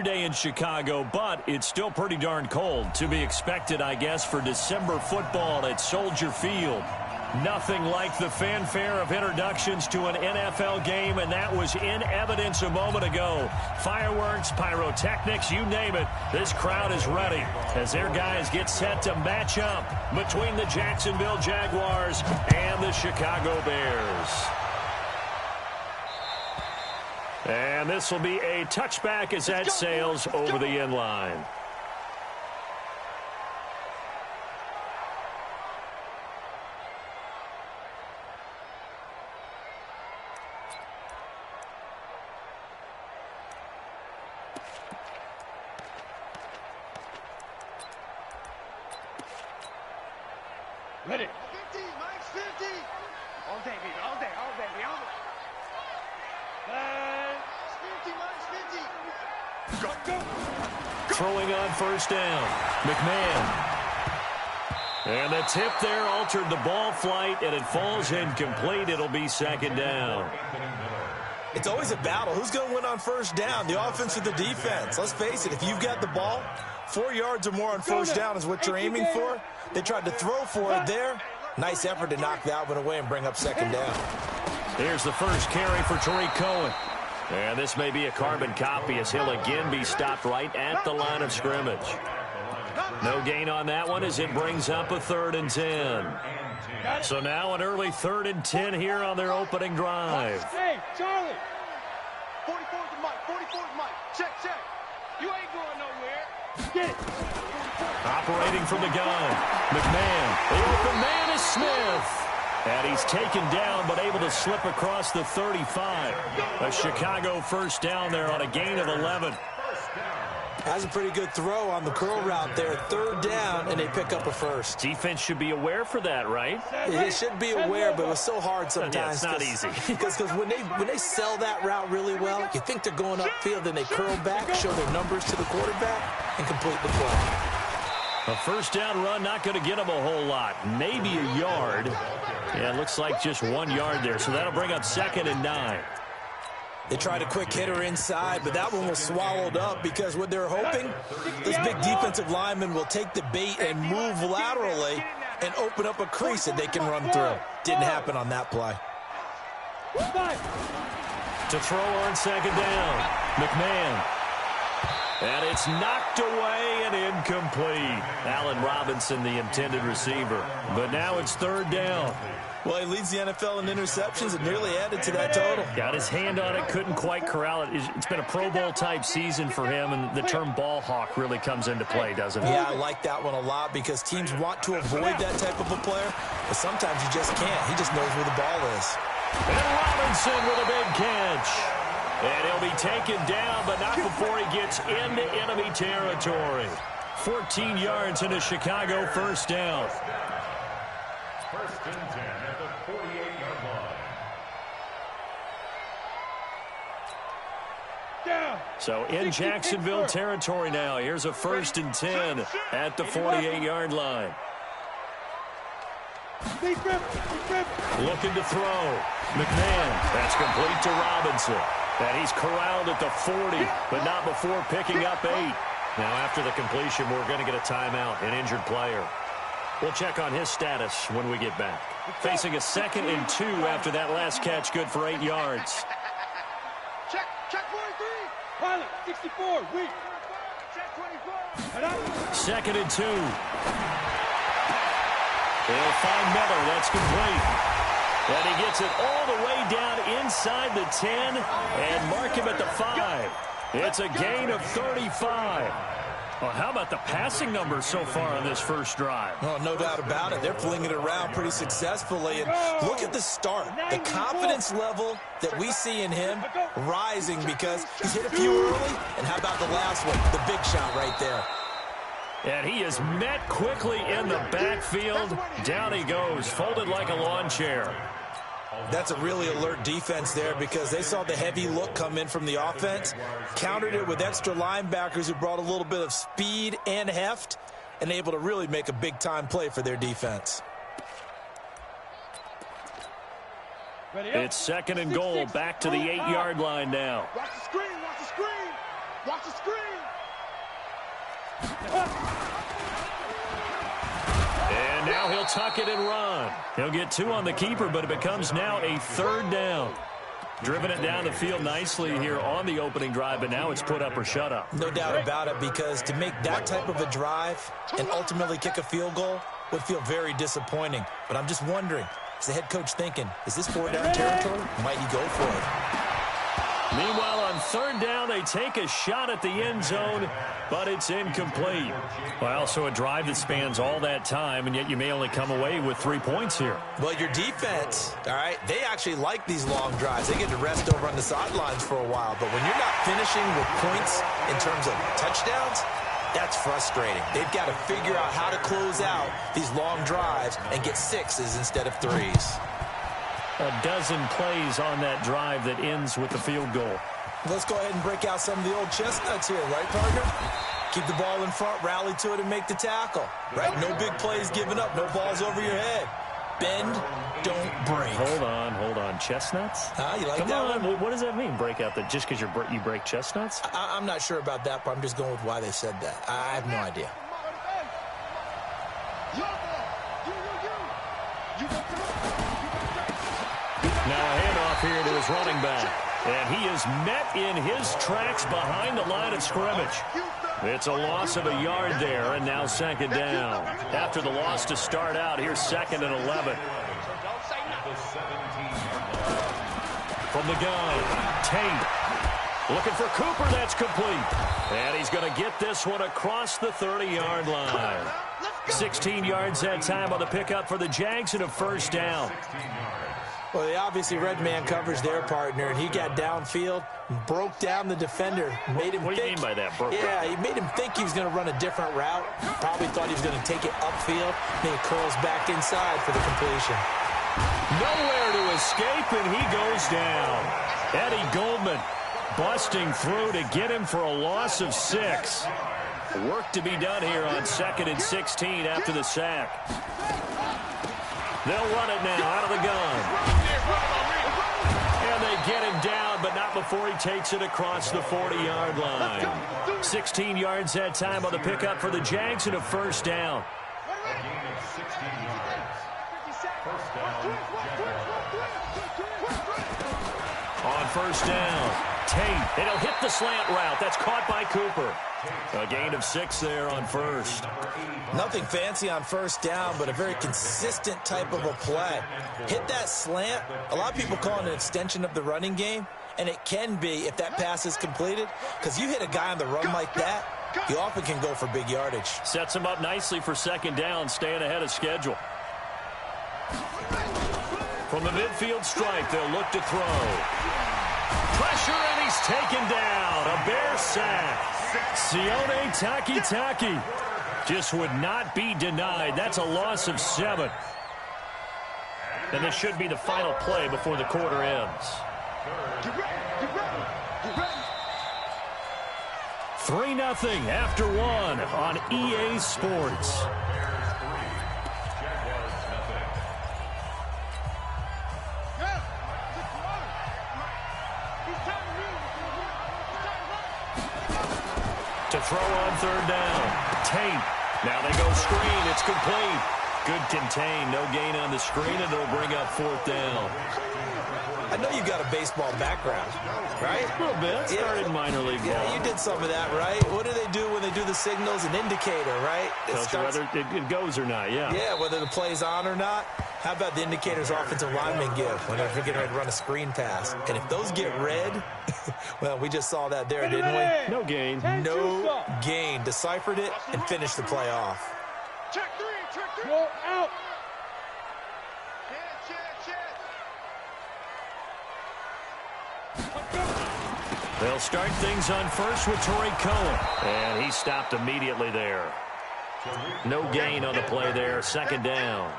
day in Chicago, but it's still pretty darn cold. To be expected, I guess, for December football at Soldier Field. Nothing like the fanfare of introductions to an NFL game, and that was in evidence a moment ago. Fireworks, pyrotechnics, you name it. This crowd is ready as their guys get set to match up between the Jacksonville Jaguars and the Chicago Bears. And this will be a touchback as that sails over the end line. Ready. 50, minus 50. All day, baby. All day, all day, all day. 50, minus 50. Go, go. Throwing on first down. McMahon. And the tip there altered the ball flight, and it falls incomplete. It'll be second down. It's always a battle. Who's going to win on first down, the offense or the defense? Let's face it, if you've got the ball, 4 yards or more on first down is what you're aiming for. They tried to throw for it there. Nice effort to knock that one away and bring up second down. Here's the first carry for Tariq Cohen. And this may be a carbon copy as he'll again be stopped right at the line of scrimmage. No gain on that one as it brings up a 3rd and 10. So now an early 3rd and 10 here on their opening drive. Hey, Charlie. 44's the mic. 44's mic. Check, check. You ain't going nowhere. Get it. Operating from the gun. McMahon. The open man is Smith. And he's taken down but able to slip across the 35. A Chicago first down there on a gain of 11. That's a pretty good throw on the curl route there. 3rd down, and they pick up a first. Defense should be aware for that, right? It should be aware, but it was so hard sometimes. Yeah, it's not easy. Because when they sell that route really well, you think they're going upfield, then they curl back, show their numbers to the quarterback, and complete the play. A first down run, not going to get him a whole lot. Maybe a yard. Yeah, it looks like just 1 yard there, so that'll bring up 2nd and 9. They tried a quick hitter inside, but that one was swallowed up because what they're hoping, this big defensive lineman will take the bait and move laterally and open up a crease that they can run through. Didn't happen on that play. To throw on 2nd down, McMahon. And it's knocked away and incomplete. Allen Robinson, the intended receiver. But now it's 3rd down. Well, he leads the NFL in interceptions and nearly added to that total. Got his hand on it, couldn't quite corral it. It's been a Pro Bowl-type season for him, and the term ball hawk really comes into play, doesn't it? Yeah, I like that one a lot because teams want to avoid that type of a player, but sometimes you just can't. He just knows where the ball is. And Robinson with a big catch. And he'll be taken down, but not before he gets into enemy territory. 14 yards in a Chicago first down. 1st and 10 at the 48-yard line. So in Jacksonville territory now. Here's a 1st and 10 at the 48-yard line. Looking to throw. McMahon. That's complete to Robinson. And he's corralled at the 40, but not before picking up 8. Now after the completion, we're going to get a timeout, an injured player. We'll check on his status when we get back. Facing a 2nd and 2 after that last catch, good for 8 yards. Check 43. Pilot, 64, weak. Check 24. 2nd and 2. They'll find Miller. That's complete. And he gets it all the way down inside the 10 and mark him at the 5. It's a gain of 35. Well, how about the passing numbers so far on this first drive? Oh, no doubt about it. They're flinging it around pretty successfully. And look at the start. The confidence level that we see in him rising because he's hit a few early. And how about the last one? The big shot right there. And he is met quickly in the backfield. Down he goes, folded like a lawn chair. That's a really alert defense there because they saw the heavy look come in from the offense, countered it with extra linebackers who brought a little bit of speed and heft, and able to really make a big-time play for their defense. It's 2nd and goal, back to the 8-yard line now. Watch the screen, watch the screen. Watch the screen. And now he'll tuck it and run. He'll get 2 on the keeper, but it becomes now a 3rd down. Driven it down the field nicely here on the opening drive, but now it's put up or shut up. No doubt about it, because to make that type of a drive and ultimately kick a field goal would feel very disappointing. But I'm just wondering, is the head coach thinking, is this 4-down territory? Might he go for it? Meanwhile, on 3rd down, they take a shot at the end zone, but it's incomplete. Well, so a drive that spans all that time, and yet you may only come away with 3 points here. Well, your defense, all right, they actually like these long drives. They get to rest over on the sidelines for a while. But when you're not finishing with points in terms of touchdowns, that's frustrating. They've got to figure out how to close out these long drives and get 6s instead of 3s. A dozen plays on that drive that ends with the field goal. Let's go ahead and break out some of the old chestnuts here, right, partner? Keep the ball in front, rally to it, and make the tackle. Right? No big plays given up, no balls over your head. Bend, don't break. Hold on. Chestnuts? You like Come that on. one? What does that mean, break out? That just because you break chestnuts? I'm not sure about that, but I'm just going with why they said that. I have no idea. Now a handoff here to his running back. And he is met in his tracks behind the line of scrimmage. It's a loss of a yard there, and now 2nd down. After the loss to start out, here's 2nd and 11. From the gun, Tate. Looking for Cooper, that's complete. And he's going to get this one across the 30-yard line. 16 yards that time on the pickup for the Jags and a 1st down. Well, they obviously read man coverage their partner, and he got downfield, broke down the defender, made him What do you mean by that, broke? Yeah, he made him think he was going to run a different route. Probably thought he was going to take it upfield. Then he curls back inside for the completion. Nowhere to escape, and he goes down. Eddie Goldman busting through to get him for a loss of 6. Work to be done here on 2nd and 16 after the sack. They'll run it now out of the gun. And they get him down, but not before he takes it across the 40-yard line. 16 yards that time on the pickup for the Jags and a 1st down. On 1st down, Tate. And he'll hit the slant route. That's caught by Cooper. A gain of 6 there on 1st. Nothing fancy on 1st down, but a very consistent type of a play. Hit that slant. A lot of people call it an extension of the running game, and it can be if that pass is completed, because you hit a guy on the run like that, you often can go for big yardage. Sets him up nicely for 2nd down, staying ahead of schedule. From the midfield strike, they'll look to throw. Pressure, and he's taken down. A Bear sack. Sione Takitaki just would not be denied. That's a loss of 7. And this should be the final play before the quarter ends. 3-0 after 1 on EA Sports. To throw on 3rd down. Tate. Now they go screen. It's complete. Good contain. No gain on the screen, and it'll bring up 4th down. I know you got a baseball background, right? A little bit. Started in minor league ball. Yeah, you did some of that, right? What do they do when they do the signals? An indicator, right? Tells you whether it goes or not, yeah. Yeah, whether the play's on or not. How about the indicators offensive linemen give when they're getting ready to run a screen pass? And if those get red, well, we just saw that there, didn't we? No gain. No gain. Deciphered it and finished the play off. Check 3, check 3. Go out. They'll start things on 1st with Torrey Cohen. And he stopped immediately there. No gain on the play there. 2nd down.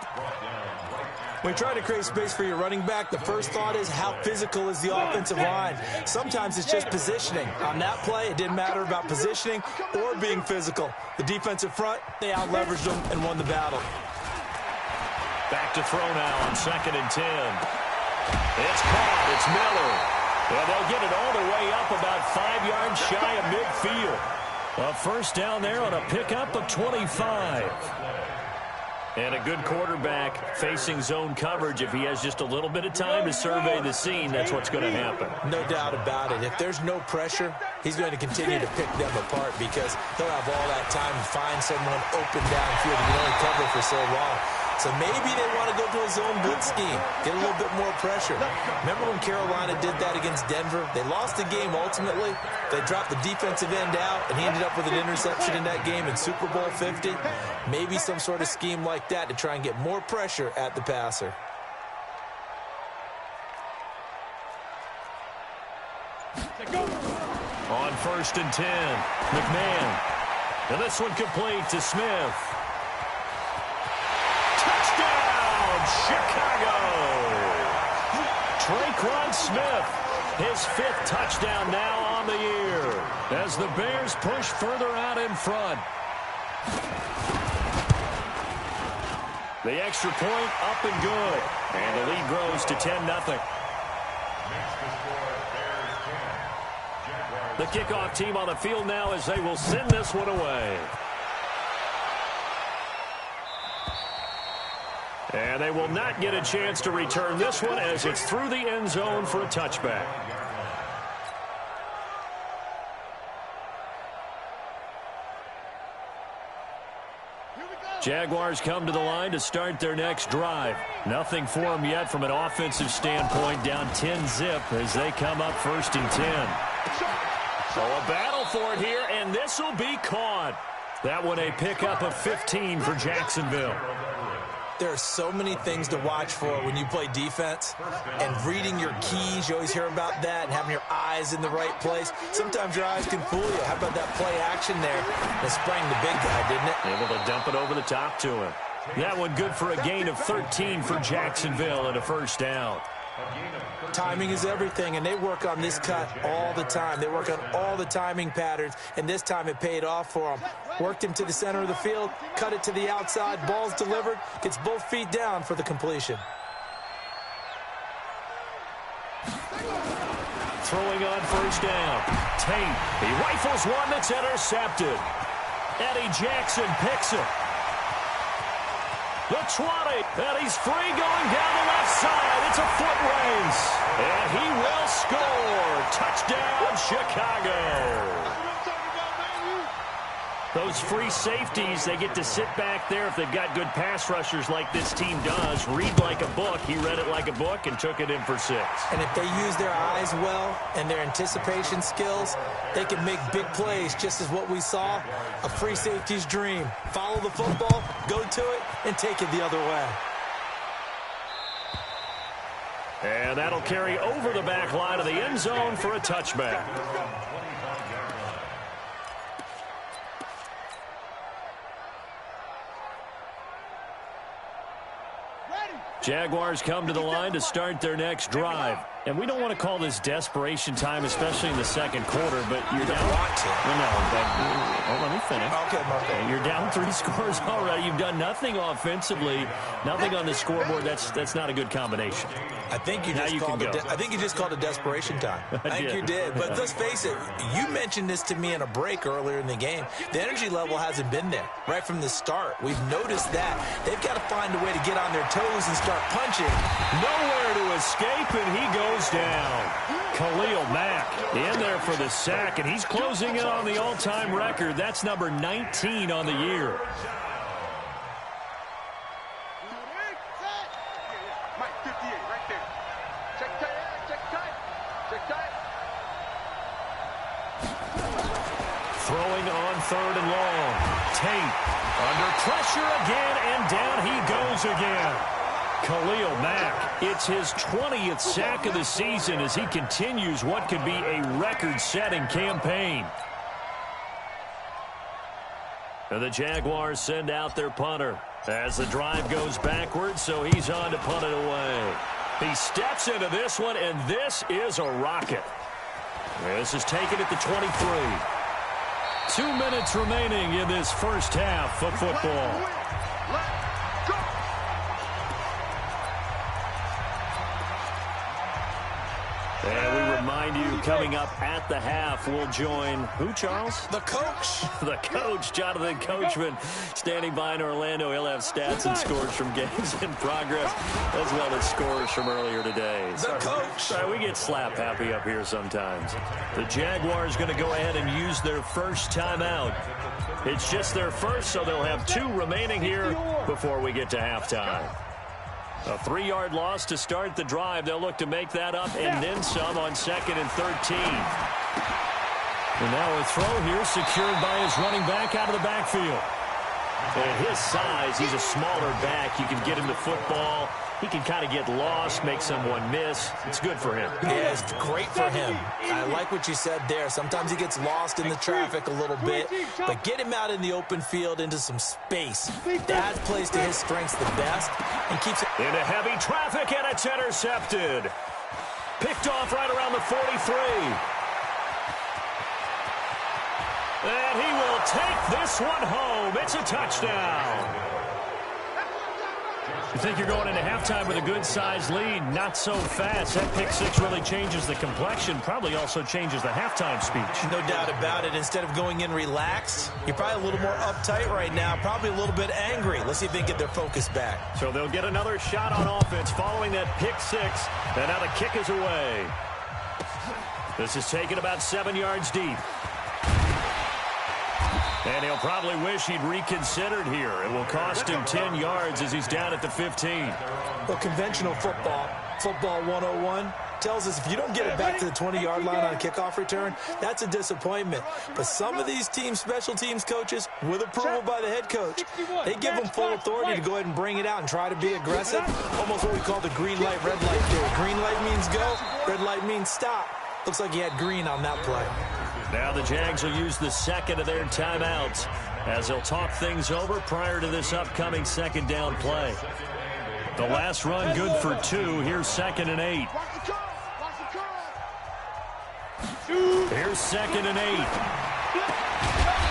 When you try to create space for your running back, the first thought is how physical is the offensive line. Sometimes it's just positioning. On that play, it didn't matter about positioning or being physical. The defensive front, they out-leveraged them and won the battle. Back to throw now on 2nd and 10. It's caught. It's Miller. And they'll get it all the way up about 5 yards shy of midfield. A first down there on a pickup of 25. And a good quarterback facing zone coverage. If he has just a little bit of time to survey the scene, that's what's going to happen. No doubt about it. If there's no pressure, he's going to continue to pick them apart because he'll have all that time to find someone open downfield. He can only cover for so long. So maybe they want to go to a zone blitz scheme, get a little bit more pressure. Remember when Carolina did that against Denver? They lost the game ultimately. They dropped the defensive end out, and he ended up with an interception in that game in Super Bowl 50. Maybe some sort of scheme like that to try and get more pressure at the passer. On 1st and 10, McMahon. And this one complete to Smith. Touchdown, Chicago! Traquan Smith, his 5th touchdown now on the year as the Bears push further out in front. The extra point up and good, and the lead grows to 10-0. The kickoff team on the field now as they will send this one away. And they will not get a chance to return this one as it's through the end zone for a touchback. Jaguars come to the line to start their next drive. Nothing for them yet from an offensive standpoint, down 10-zip as they come up 1st and 10. So a battle for it here, and this will be caught. That one a pickup of 15 for Jacksonville. There are so many things to watch for when you play defense, and reading your keys, you always hear about that, and having your eyes in the right place. Sometimes your eyes can fool you. How about that play action there? It sprang the big guy, didn't it? Able to dump it over the top to him. That one good for a gain of 13 for Jacksonville and a first down. Timing is everything, and they work on this cut all the time. They work on all the timing patterns, and this time it paid off for them. Worked him to the center of the field, cut it to the outside, ball's delivered, gets both feet down for the completion. Throwing on first down. Tate, he rifles one that's intercepted. Eddie Jackson picks it. The 20, and he's free going down the left side. It's a foot race, and he will score. Touchdown, Chicago. Those free safeties, they get to sit back there if they've got good pass rushers like this team does. Read like a book. He read it like a book and took it in for 6. And if they use their eyes well and their anticipation skills, they can make big plays, just as what we saw, a free safety's dream. Follow the football, go to it, and take it the other way. And that'll carry over the back line of the end zone for a touchback. Jaguars come to the line to start their next drive. And we don't want to call this desperation time, especially in the second quarter, but you're down. Let me finish. Okay. You're down 3 scores already. You've done nothing offensively, nothing on the scoreboard. That's not a good combination. I think you just called it desperation time. I think you did. But let's face it, you mentioned this to me in a break earlier in the game. The energy level hasn't been there right from the start. We've noticed that. They've got to find a way to get on their toes and start punching. Nowhere to escape, and he goes down. Khalil Mack in there for the sack, and he's closing in on the all-time record. That's number 19 on the year. Mike, 58, right there. Check tight. Throwing on 3rd and long. Tate under pressure again, and down he goes again. Khalil Mack, it's his 20th sack of the season as he continues what could be a record-setting campaign. And the Jaguars send out their punter as the drive goes backwards, so he's on to punt it away. He steps into this one, and this is a rocket. This is taken at the 23. 2 minutes remaining in this first half of football. And we remind you coming up at the half. We'll join who, Charles? The coach. The coach, Jonathan Coachman, standing by in Orlando. He'll have stats and scores from games in progress, as well as scores from earlier today. The coach. Sorry, we get slap happy up here sometimes. The Jaguars going to go ahead and use their first timeout. It's just their first, so they'll have 2 remaining here before we get to halftime. A 3-yard loss to start the drive. They'll look to make that up and then some on 2nd and 13. And now a throw here secured by his running back out of the backfield. At his size, he's a smaller back. You can get him the football. He can kind of get lost, make someone miss. It's good for him. Yeah, it's great for him. I like what you said there. Sometimes he gets lost in the traffic a little bit, but get him out in the open field into some space. That plays to his strengths the best and keeps it into heavy traffic, and it's intercepted. Picked off right around the 43. And he will take this one home. It's a touchdown. You think you're going into halftime with a good-sized lead? Not so fast. That pick six really changes the complexion, probably also changes the halftime speech. No doubt about it. Instead of going in relaxed, you're probably a little more uptight right now, probably a little bit angry. Let's see if they can get their focus back. So they'll get another shot on offense following that pick six, and now the kick is away. This is taken about 7 yards deep. And he'll probably wish he'd reconsidered here. It will cost him 10 yards as he's down at the 15. Well, conventional football 101, tells us if you don't get it back to the 20-yard line on a kickoff return, that's a disappointment. But some of these teams, special teams coaches, with approval by the head coach, they give them full authority to go ahead and bring it out and try to be aggressive. Almost what we call the green light, red light theory. Green light means go, red light means stop. Looks like he had green on that play. Now the Jags will use the second of their timeouts as they'll talk things over prior to this upcoming second down play. The last run good for 2. Here's 2nd and 8. Here's 2nd and 8.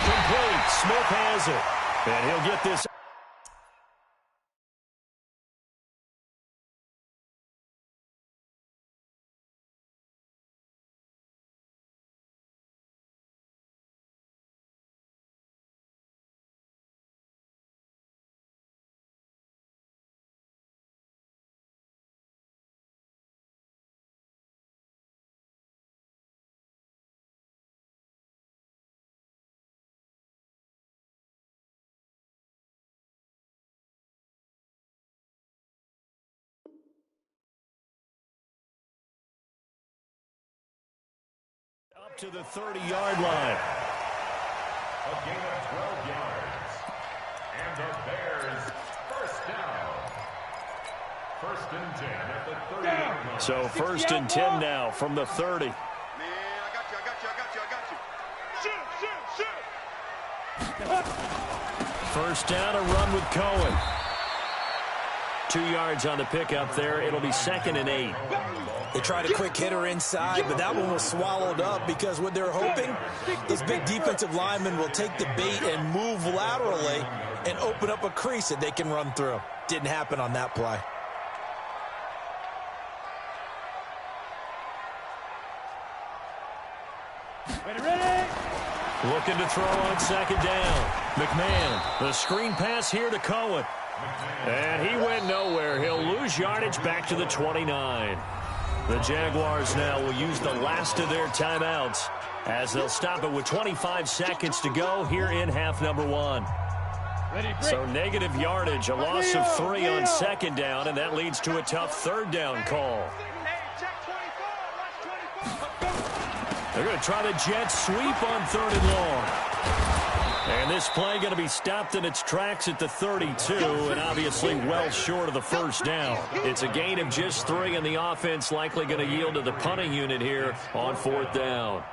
Complete. Smith has it. And he'll get this. Up to the 30-yard line. A gain of 12 yards. And the Bears first down. 1st and 10 at the 30-yard line. So 1st and 10 now from the 30. Man, I got you. First down, a run with Cohen. 2 yards on the pickup there. It'll be 2nd and 8. They tried a quick hitter inside, but that one was swallowed up because what they're hoping, those big defensive linemen will take the bait and move laterally and open up a crease that they can run through. Didn't happen on that play. Looking to throw on 2nd down. McMahon, the screen pass here to Cohen. And he went nowhere. He'll lose yardage back to the 29. The Jaguars now will use the last of their timeouts as they'll stop it with 25 seconds to go here in half number 1. So negative yardage, a loss of 3 on 2nd down, and that leads to a tough 3rd down call. They're going to try the jet sweep on 3rd and long. And this play going to be stopped in its tracks at the 32, and obviously well short of the first down. It's a gain of just 3, and the offense likely going to yield to the punting unit here on 4th down.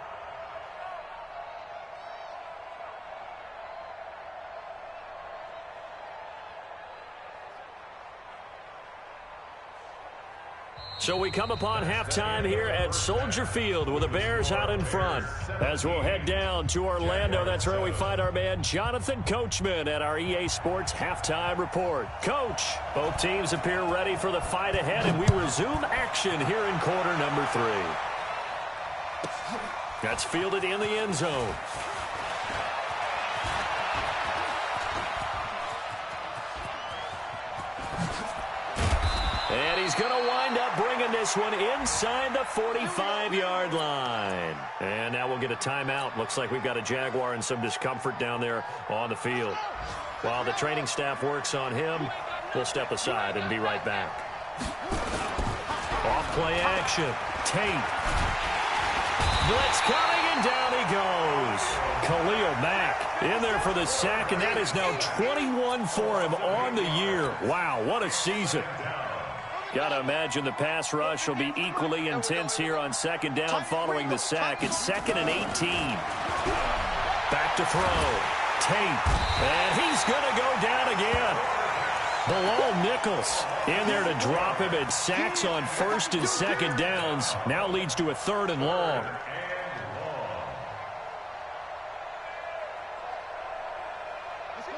So we come upon halftime here at Soldier Field with the Bears out in front. As we'll head down to Orlando, that's where we find our man Jonathan Coachman at our EA Sports Halftime Report. Coach, both teams appear ready for the fight ahead, and we resume action here in quarter number 3. That's fielded in the end zone. And he's going to wind up bringing this one inside the 45-yard line. And now we'll get a timeout. Looks like we've got a Jaguar in some discomfort down there on the field. While the training staff works on him, we'll step aside and be right back. Off play action. Tate. Blitz coming, and down he goes. Khalil Mack in there for the sack, and that is now 21 for him on the year. Wow, what a season. Got to imagine the pass rush will be equally intense here on second down following the sack. It's 2nd and 18. Back to throw. Tate. And he's going to go down again. Bilal Nichols in there to drop him, and sacks on 1st and 2nd downs. Now leads to a 3rd and long.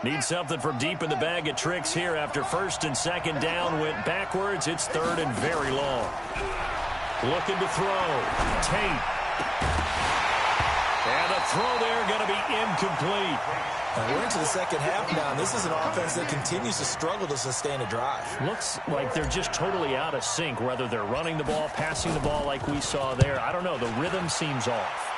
Need something from deep in the bag of tricks here after 1st and 2nd down went backwards. It's 3rd and very long. Looking to throw. Tate. And the throw there going to be incomplete. We're into the second half now, and this is an offense that continues to struggle to sustain a drive. Looks like they're just totally out of sync, whether they're running the ball, passing the ball like we saw there. I don't know. The rhythm seems off.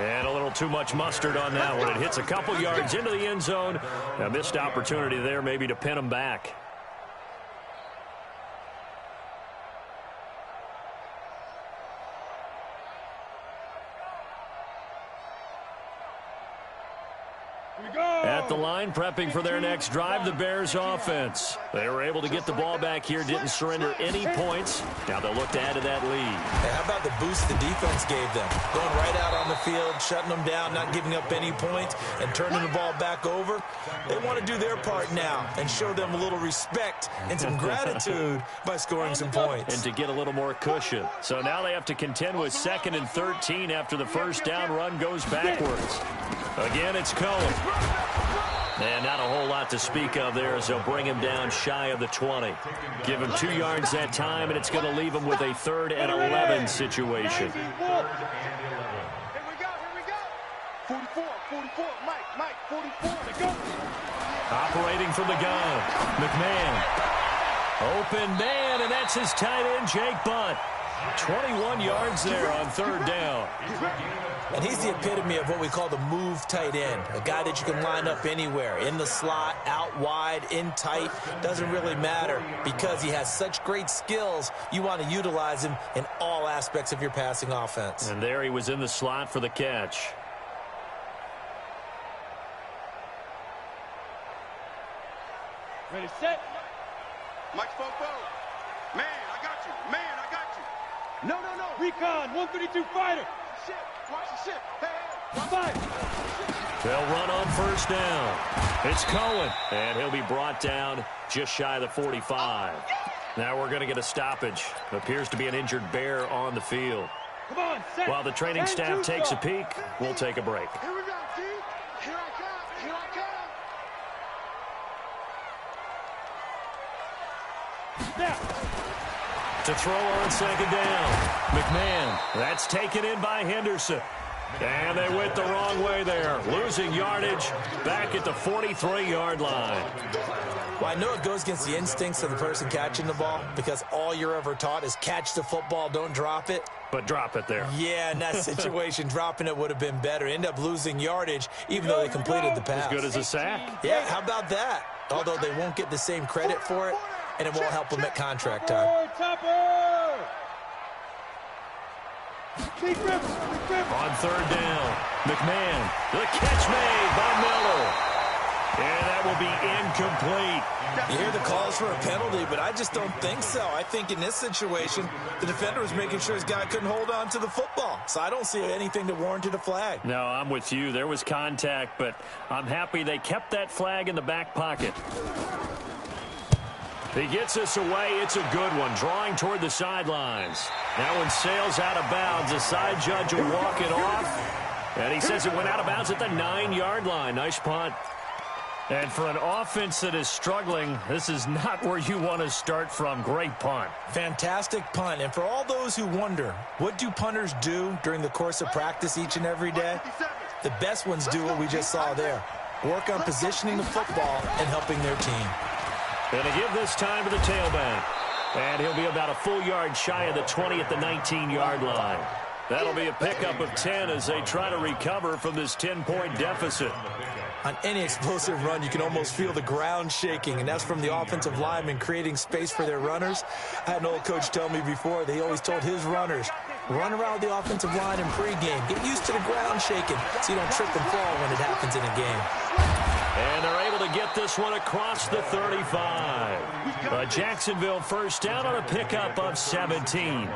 And a little too much mustard on that one. It hits a couple yards into the end zone. A missed opportunity there maybe to pin them back. At the line, prepping for their next drive, the Bears offense. They were able to get the ball back here, didn't surrender any points. Now they'll look to add to that lead. Hey, how about the boost the defense gave them? Going right out on the field, shutting them down, not giving up any points, and turning the ball back over. They want to do their part now and show them a little respect and some gratitude by scoring some points. And to get a little more cushion. So now they have to contend with 2nd and 13 after the first down run goes backwards. Again, it's Cohen. And not a whole lot to speak of there as they'll bring him down shy of the 20. Give him 2 yards that time, and it's going to leave him with a 3rd and 11 situation. Here we go. 44, Mike, 44. Let's go. Operating from the gun. McMahon. Open man, and that's his tight end, Jake Butt. 21 yards there on 3rd down. And he's the epitome of what we call the move tight end. A guy that you can line up anywhere, in the slot, out wide, in tight. Doesn't really matter because he has such great skills. You want to utilize him in all aspects of your passing offense. And there he was in the slot for the catch. Ready, set. Mike Fofo. Man, I got you. No. Recon, 132 fighter. Shit. Watch the shit. Hey. Fight. They'll run on 1st down. It's Cohen, and he'll be brought down just shy of the 45. Now we're going to get a stoppage. Appears to be an injured Bear on the field. Come on, set. While the training staff takes a peek, we'll take a break. Here we go, G. Here I come. Now. To throw on 2nd down. McMahon. That's taken in by Henderson. And they went the wrong way there. Losing yardage back at the 43-yard line. Well, I know it goes against the instincts of the person catching the ball because all you're ever taught is catch the football, don't drop it. But drop it there. Yeah, in that situation, dropping it would have been better. End up losing yardage even though they completed the pass. As good as a sack. Yeah, how about that? Although they won't get the same credit for it, and it won't help them at contract time. On 3rd down, McMahon. The catch made by Miller. And that will be incomplete. You hear the calls for a penalty, but I just don't think so. I think in this situation, the defender was making sure his guy couldn't hold on to the football. So I don't see anything that warranted a flag. No, I'm with you. There was contact, but I'm happy they kept that flag in the back pocket. He gets us away. It's a good one. Drawing toward the sidelines. Now when Sale's out of bounds, the side judge will walk it off. And he says it went out of bounds at the 9-yard line. Nice punt. And for an offense that is struggling, this is not where you want to start from. Great punt. Fantastic punt. And for all those who wonder, what do punters do during the course of practice each and every day? The best ones do what we just saw there. Work on positioning the football and helping their team. Going to give this time to the tailback. And he'll be about a full yard shy of the 20 at the 19-yard line. That'll be a pickup of 10 as they try to recover from this 10-point deficit. On any explosive run, you can almost feel the ground shaking, and that's from the offensive linemen creating space for their runners. I had an old coach tell me before, they always told his runners, run around the offensive line in pregame. Get used to the ground shaking so you don't trip and fall when it happens in a game. And they're able to get this one across the 35. A Jacksonville first down on a pickup of 17.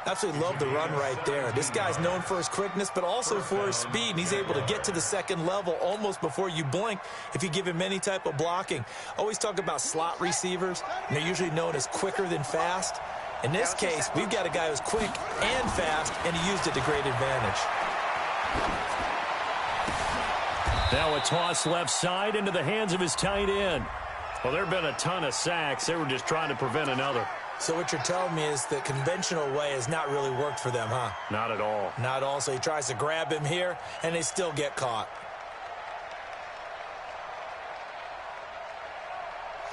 Absolutely love the run right there. This guy's known for his quickness, but also for his speed, and he's able to get to the second level almost before you blink if you give him any type of blocking. Always talk about slot receivers, and they're usually known as quicker than fast. In this case, we've got a guy who's quick and fast, and he used it to great advantage. Now a toss left side into the hands of his tight end. Well, there have been a ton of sacks. They were just trying to prevent another. So what you're telling me is the conventional way has not really worked for them, huh? Not at all. Not at all. So he tries to grab him here, and they still get caught.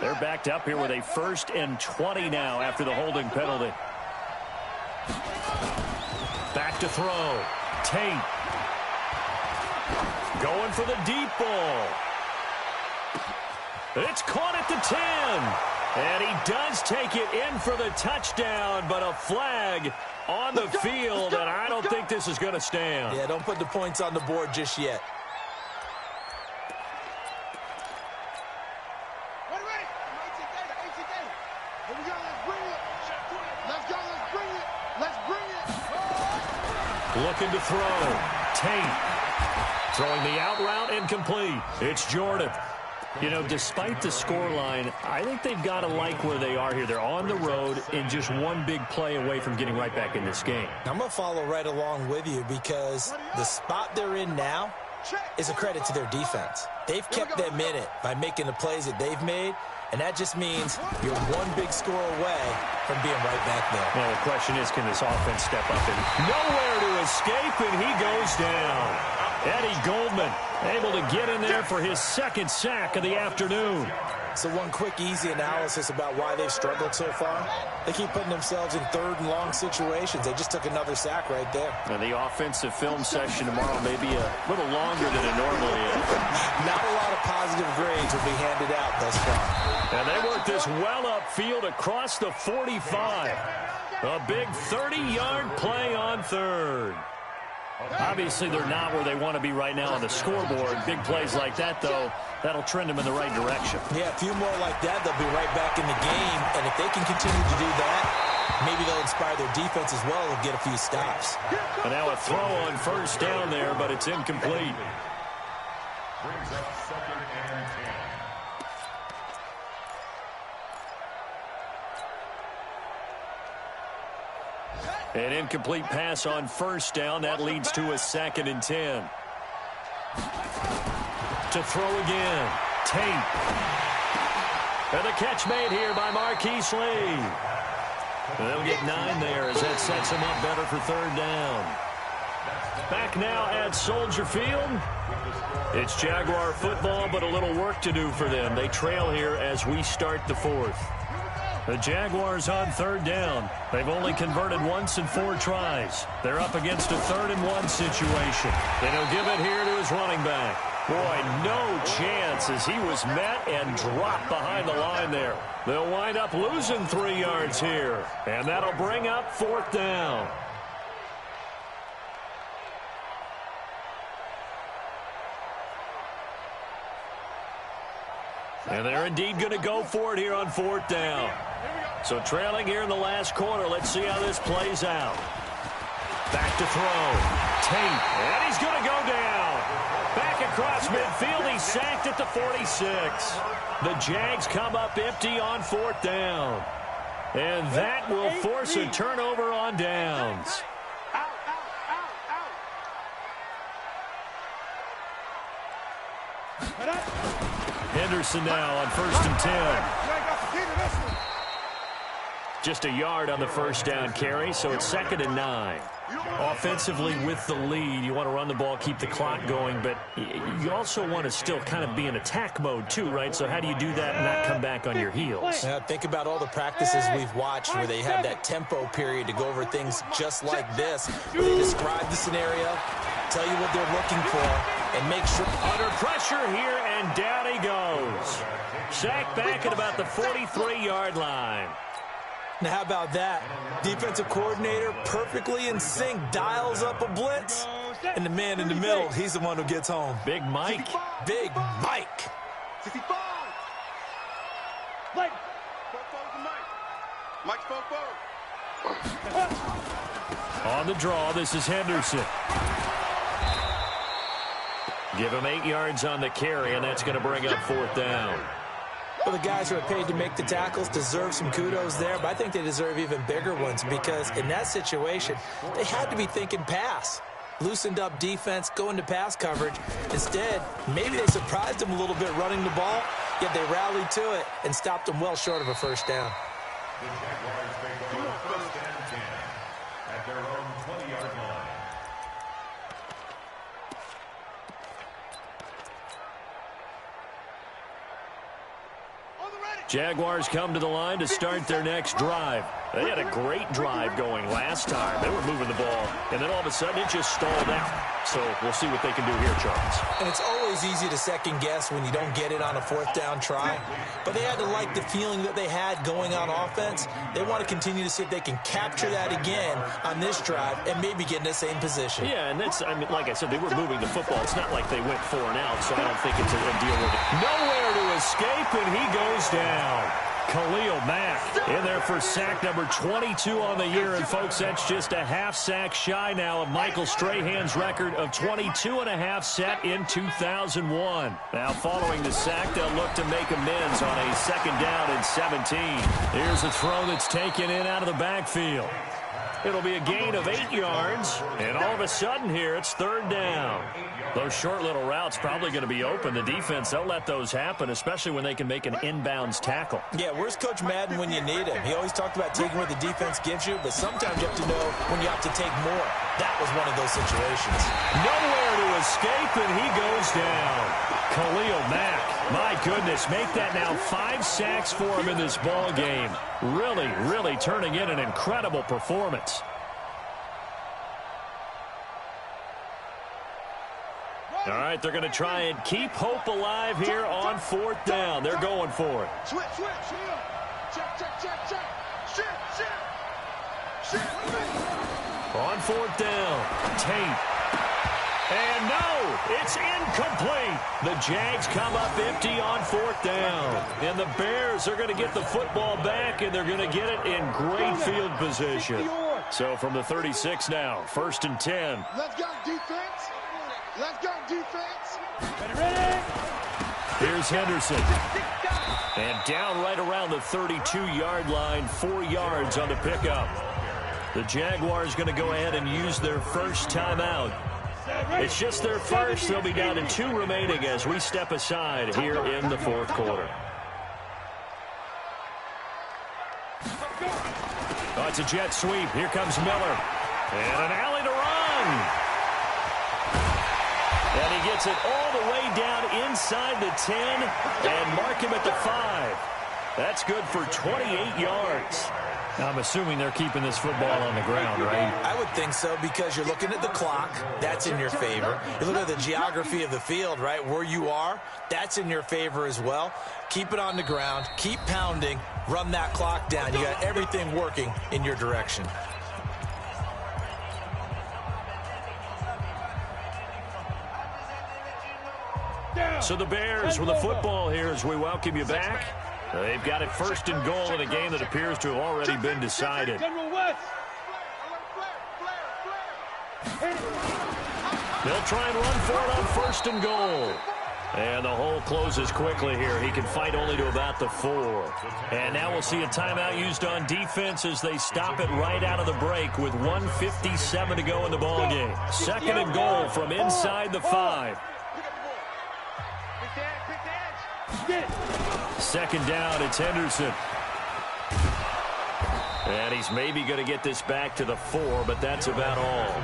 They're backed up here with a 1st and 20 now after the holding penalty. Back to throw. Tate. Going for the deep ball. It's caught at the 10. And he does take it in for the touchdown, but a flag on the field, and I don't think this is going to stand. Yeah, don't put the points on the board just yet. Looking to throw. Tate. Throwing the out route, incomplete. It's Jordan. You know, despite the scoreline, I think they've got to like where they are here. They're on the road and just one big play away from getting right back in this game. I'm going to follow right along with you because the spot they're in now is a credit to their defense. They've kept them in it by making the plays that they've made, and that just means you're one big score away from being right back there. Well, the question is, can this offense step up? And nowhere to escape, and he goes down. Eddie Goldman able to get in there for his 2nd sack of the afternoon. So one quick, easy analysis about why they've struggled so far. They keep putting themselves in 3rd and long situations. They just took another sack right there. And the offensive film session tomorrow may be a little longer than it normally is. Not a lot of positive grades will be handed out thus far. And they work this well upfield across the 45. A big 30-yard play on 3rd. Obviously, they're not where they want to be right now on the scoreboard. Big plays like that, though, that'll trend them in the right direction. Yeah, a few more like that, they'll be right back in the game. And if they can continue to do that, maybe they'll inspire their defense as well and get a few stops. And now a throw on 1st down there, but it's incomplete. Brings up 2nd and 10. An incomplete pass on 1st down. That leads to a 2nd and 10. To throw again. Tate. And the catch made here by Marquise Lee. And they'll get 9 there as that sets them up better for 3rd down. Back now at Soldier Field. It's Jaguar football, but a little work to do for them. They trail here as we start the 4th. The Jaguars on 3rd down. They've only converted once in 4 tries. They're up against a 3rd and 1 situation. Then he'll give it here to his running back. Boy, no chance as he was met and dropped behind the line there. They'll wind up losing 3 yards here. And that'll bring up 4th down. And they're indeed going to go for it here on 4th down. So trailing here in the last quarter. Let's see how this plays out. Back to throw. Tate. And he's going to go down. Back across midfield. He's sacked at the 46. The Jags come up empty on 4th down. And that will force a turnover on downs. Henderson now on 1st and 10. Just a yard on the first down carry, so it's 2nd and 9. Offensively with the lead, you want to run the ball, keep the clock going, but you also want to still kind of be in attack mode too, right? So how do you do that and not come back on your heels? Yeah, think about all the practices we've watched where they have that tempo period to go over things just like this, where they describe the scenario, tell you what they're looking for, and make sure. Under pressure here, and down he goes. Sacked back at about the 43-yard line. Now, how about that? Defensive coordinator perfectly in sync, dials up a blitz. And the man in the middle, he's the one who gets home. Big Mike. Big Mike. 65. Mike. Mike's On the draw, this is Henderson. Give him 8 yards on the carry, and that's going to bring up 4th down. Well, the guys who are paid to make the tackles deserve some kudos there, but I think they deserve even bigger ones because in that situation, they had to be thinking pass. Loosened up defense, going to pass coverage. Instead, maybe they surprised them a little bit running the ball, yet they rallied to it and stopped them well short of a first down. The Jaguars take over 1st and 10 at their own 20-yard line. Jaguars come to the line to start their next drive. They had a great drive going last time. They were moving the ball, and then all of a sudden it just stalled out. So we'll see what they can do here, Charles. And it's always easy to second guess when you don't get it on a 4th down try. But they had to like the feeling that they had going on offense. They want to continue to see if they can capture that again on this drive and maybe get in the same position. Yeah, and that's, I mean, like I said, they were moving the football. It's not like they went 4 and out, so I don't think it's a deal with it. Nowhere to escape, and he goes down. Khalil Mack in there for sack number 22 on the year. And, folks, that's just a half sack shy now of Michael Strahan's record of 22.5 set in 2001. Now, following the sack, they'll look to make amends on a 2nd down and 17. Here's a throw that's taken in out of the backfield. It'll be a gain of 8 yards, and all of a sudden here, it's 3rd down. Those short little routes probably going to be open. The defense, they'll let those happen, especially when they can make an inbounds tackle. Yeah, where's Coach Madden when you need him? He always talked about taking what the defense gives you, but sometimes you have to know when you have to take more. That was one of those situations. Nowhere to escape, and he goes down. Khalil Mack, my goodness, make that now 5 sacks for him in this ball game. Really, really turning in an incredible performance. All right, they're going to try and keep hope alive here on 4th down. They're going for it. Switch. Check. Shift. On 4th down, Tate. And no, it's incomplete. The Jags come up empty on 4th down. And the Bears are going to get the football back, and they're going to get it in great field position. So from the 36 now, 1st and 10. Let's go, defense. Ready? Here's Henderson. And down right around the 32-yard line, 4 yards on the pickup. The Jaguars going to go ahead and use their first timeout. It's just their first. They'll be down to 2 remaining as we step aside here in the 4th quarter. Oh, it's a jet sweep. Here comes Miller. And an alley to run. And he gets it all the way down inside the 10 and mark him at the 5. That's good for 28 yards. Now, I'm assuming they're keeping this football on the ground, right? I would think so because you're looking at the clock. That's in your favor. You look at the geography of the field, right, where you are. That's in your favor as well. Keep it on the ground. Keep pounding. Run that clock down. You got everything working in your direction. So the Bears with the football here as we welcome you back. They've got it 1st and goal in a game that appears to have already been decided. They'll try and run for it on 1st and goal. And the hole closes quickly here. He can fight only to about the 4. And now we'll see a timeout used on defense as they stop it right out of the break with 1:57 to go in the ballgame. 2nd and goal from inside the 5. Second down, it's Henderson. And he's maybe going to get this back to the 4, but that's about all.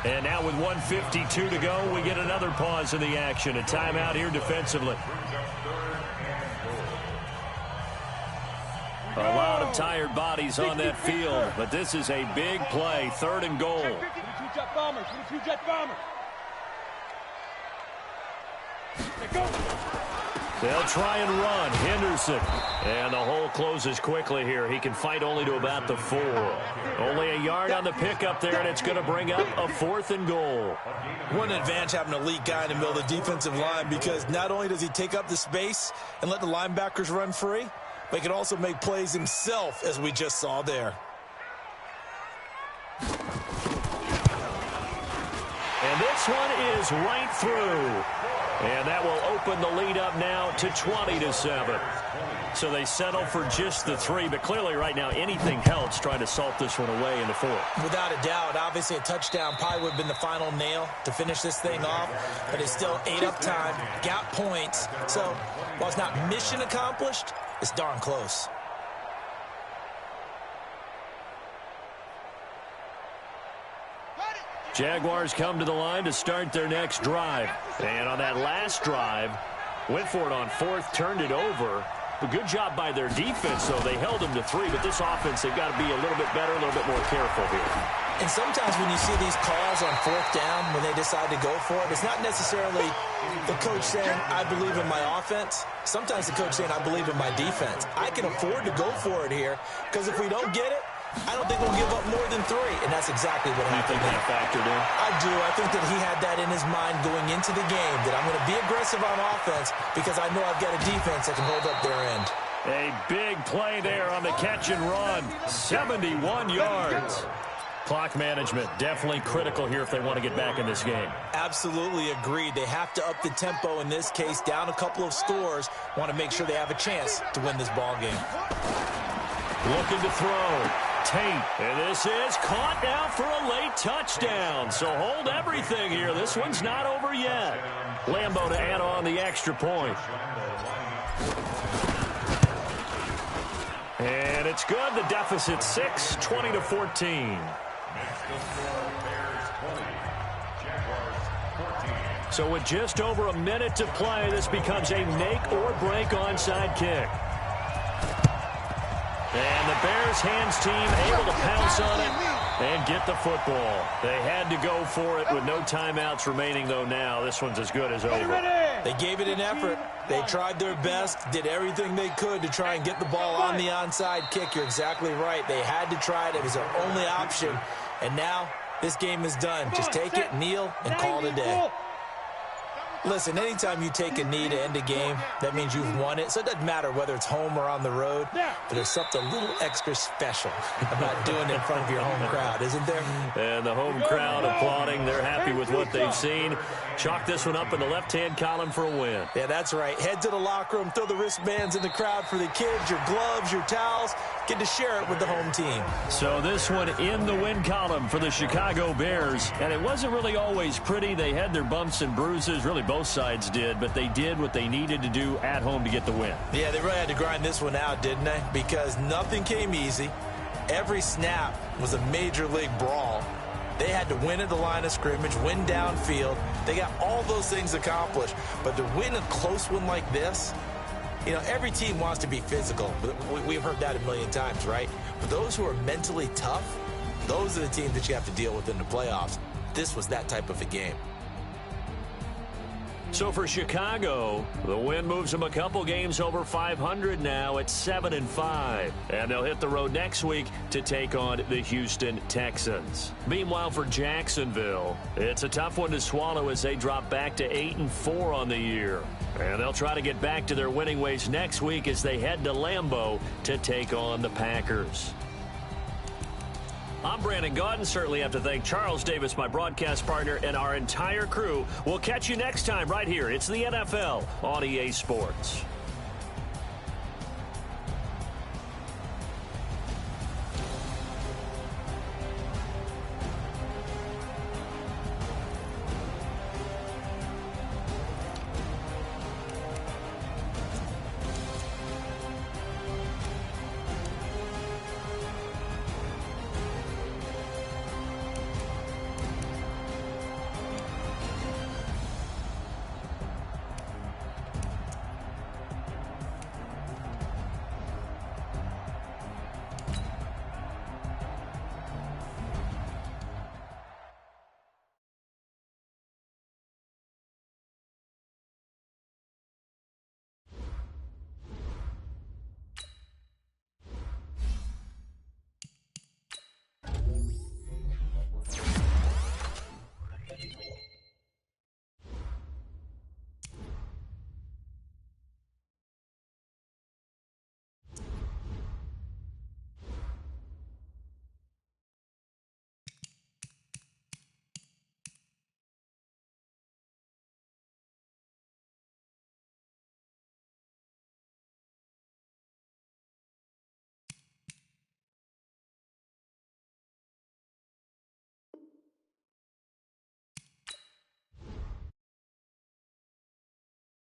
And now with 1:52 to go, we get another pause in the action. A timeout here defensively. A lot of tired bodies on that field, but this is a big play, 3rd and goal. Jet bombers. They'll try and run. Henderson. And the hole closes quickly here. He can fight only to about the 4. Only a yard on the pickup there, and it's going to bring up a 4th and goal. What an advantage having an elite guy in the middle of the defensive line, because not only does he take up the space and let the linebackers run free, but he can also make plays himself, as we just saw there. And this one is right through. And that will open the lead up now to 20-7. So they settle for just the 3, but clearly right now anything helps trying to salt this one away in the 4th. Without a doubt, obviously a touchdown probably would have been the final nail to finish this thing off, but it's still 8 up time, got points. So while it's not mission accomplished, it's darn close. Jaguars come to the line to start their next drive. And on that last drive, went for it on 4th, turned it over. A good job by their defense, though. They held them to 3, but this offense, they've got to be a little bit better, a little bit more careful here. And sometimes when you see these calls on 4th down, when they decide to go for it, it's not necessarily the coach saying, I believe in my offense. Sometimes the coach saying, I believe in my defense. I can afford to go for it here, because if we don't get it, I don't think we'll give up more than 3, and that's exactly what happened. You think that factored in? I do. I think that he had that in his mind going into the game, that I'm going to be aggressive on offense because I know I've got a defense that can hold up their end. A big play there on the catch and run. 71 yards. Clock management definitely critical here if they want to get back in this game. Absolutely agreed. They have to up the tempo in this case, down a couple of scores, want to make sure they have a chance to win this ball game. Looking to throw. Tate. And this is caught now for a late touchdown. So hold everything here. This one's not over yet. Lambo to add on the extra point. And it's good. The deficit 6, 20-14. So with just over a minute to play, this becomes a make or break onside kick. And the Bears hands team able to pounce on it and get the football. They had to go for it with no timeouts remaining, though now. This one's as good as over. They gave it an effort. They tried their best, did everything they could to try and get the ball on the onside kick. You're exactly right. They had to try it. It was their only option. And now this game is done. Just take it, kneel, and call it a day. Listen, anytime you take a knee to end a game, that means you've won it. So it doesn't matter whether it's home or on the road, but there's something a little extra special about doing it in front of your home crowd, isn't there? And the home crowd applauding. They're happy with what they've seen. Chalk this one up in the left-hand column for a win. Yeah, that's right. Head to the locker room, throw the wristbands in the crowd for the kids, your gloves, your towels. Get to share it with the home team. So this one in the win column for the Chicago Bears. And it wasn't really always pretty. They had their bumps and bruises. Really, both sides did. But they did what they needed to do at home to get the win. Yeah, they really had to grind this one out, didn't they? Because nothing came easy. Every snap was a major league brawl. They had to win at the line of scrimmage, win downfield. They got all those things accomplished. But to win a close one like this, you know, every team wants to be physical. We've heard that a million times, right? But those who are mentally tough, those are the teams that you have to deal with in the playoffs. This was that type of a game. So for Chicago, the win moves them a couple games over 500 now at 7-5. And they'll hit the road next week to take on the Houston Texans. Meanwhile, for Jacksonville, it's a tough one to swallow as they drop back to 8-4 on the year. And they'll try to get back to their winning ways next week as they head to Lambeau to take on the Packers. I'm Brandon Gaudin. Certainly have to thank Charles Davis, my broadcast partner, and our entire crew. We'll catch you next time right here. It's the NFL on EA Sports.